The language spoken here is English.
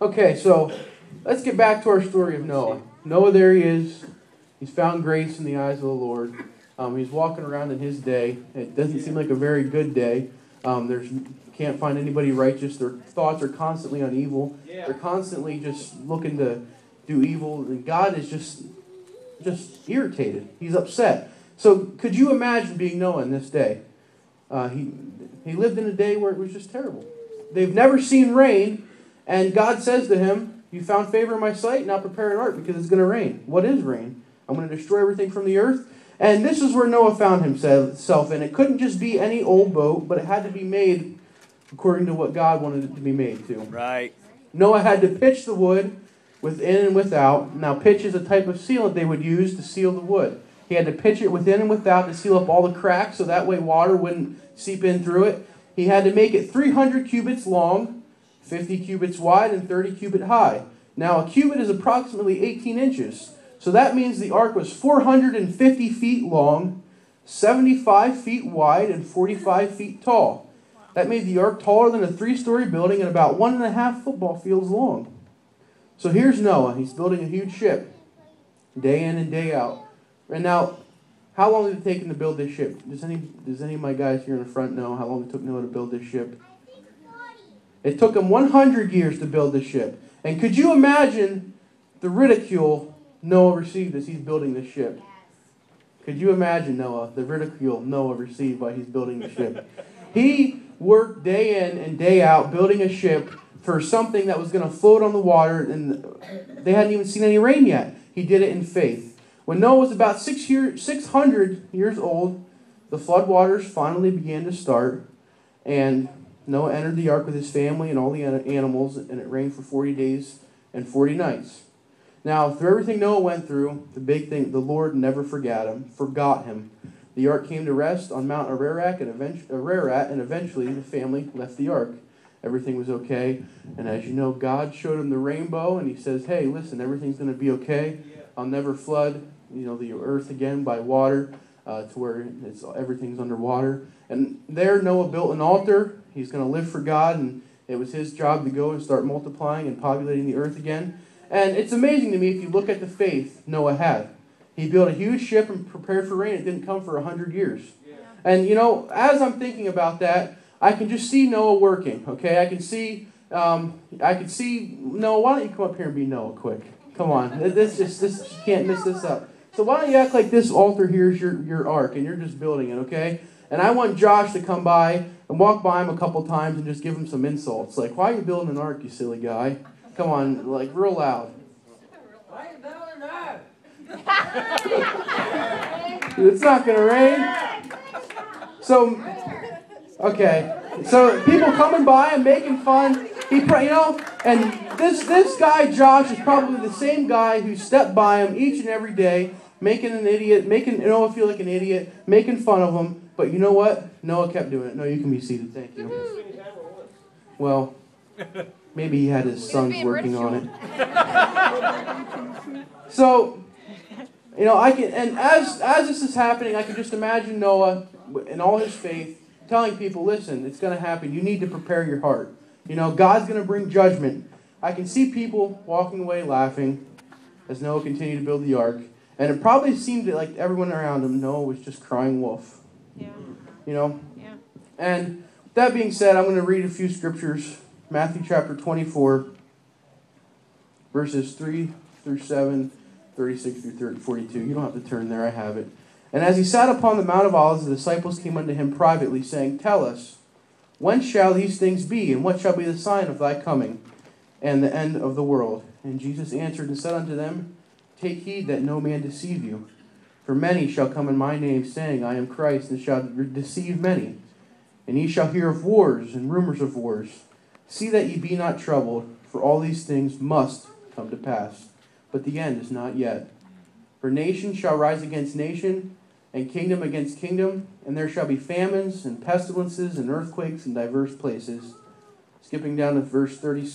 Okay, so let's get back to our story of Noah. Noah, there he is. He's found grace in the eyes of the Lord. He's walking around in his day. It doesn't seem like a very good day. Can't find anybody righteous. Their thoughts are constantly on evil. They're constantly just looking to do evil. And God is just irritated. He's upset. So could you imagine being Noah in this day? He lived in a day where it was just terrible. They've never seen rain, and God says to him, "You found favor in my sight, now prepare an ark because it's going to rain." What is rain? I'm going to destroy everything from the earth. And this is where Noah found himself in. It couldn't just be any old boat, but it had to be made according to what God wanted it to be made to. Right. Noah had to pitch the wood within and without. Now, pitch is a type of sealant they would use to seal the wood. He had to pitch it within and without to seal up all the cracks so that way water wouldn't seep in through it. He had to make it 300 cubits long, 50 cubits wide, and 30 cubits high. Now, a cubit is approximately 18 inches. So that means the ark was 450 feet long, 75 feet wide, and 45 feet tall. That made the ark taller than a 3-story building and about 1.5 football fields long. So here's Noah. He's building a huge ship, day in and day out. And now, how long did it take him to build this ship? Does any of my guys here in the front know how long it took Noah to build this ship? It took him 100 years to build this ship. And could you imagine the ridicule Noah received as he's building this ship? Could you imagine, Noah, the ridicule Noah received while he's building the ship? He worked day in and day out building a ship for something that was going to float on the water, and they hadn't even seen any rain yet. He did it in faith. When Noah was about 600 years old, the flood waters finally began to start, and Noah entered the ark with his family and all the animals, and it rained for 40 days and 40 nights. Now, through everything Noah went through, the big thing, the Lord never forgot him. The ark came to rest on Mount Ararat, and eventually the family left the ark. Everything was okay, and as you know, God showed him the rainbow, and he says, "Hey, listen, everything's going to be okay. I'll never flood, the earth again by water to where everything's underwater." And there, Noah built an altar. He's going to live for God, and it was his job to go and start multiplying and populating the earth again. And it's amazing to me if you look at the faith Noah had. He built a huge ship and prepared for rain. It didn't come for 100 years. Yeah. And, as I'm thinking about that, I can just see Noah working, okay? I can see Noah. Why don't you come up here and be Noah quick? Come on. This you can't miss this up. So why don't you act like this altar here is your ark, and you're just building it, okay? And I want Josh to come by and walk by him a couple times and just give him some insults. Like, "Why are you building an ark, you silly guy?" Come on, like real loud. Why are you building an ark? It's not going to rain. So, okay. So people coming by and making fun. And this guy, Josh, is probably the same guy who stepped by him each and every day, making Noah feel like an idiot, making fun of him. But you know what? Noah kept doing it. No, you can be seated. Thank you. Well, maybe he had his sons working on it. So, as this is happening, I can just imagine Noah, in all his faith, telling people, "Listen, it's going to happen. You need to prepare your heart. God's going to bring judgment." I can see people walking away laughing as Noah continued to build the ark. And it probably seemed like everyone around him, Noah was just crying wolf. Yeah. Yeah. And with that being said, I'm going to read a few scriptures. Matthew chapter 24, verses 3 through 7, 36 through 42. You don't have to turn there, I have it. "And as he sat upon the Mount of Olives, the disciples came unto him privately, saying, Tell us, when shall these things be, and what shall be the sign of thy coming, and the end of the world? And Jesus answered and said unto them, Take heed that no man deceive you. For many shall come in my name, saying, I am Christ, and shall deceive many. And ye shall hear of wars and rumors of wars. See that ye be not troubled, for all these things must come to pass. But the end is not yet. For nation shall rise against nation, and kingdom against kingdom, and there shall be famines and pestilences and earthquakes in diverse places." Skipping down to verse 36.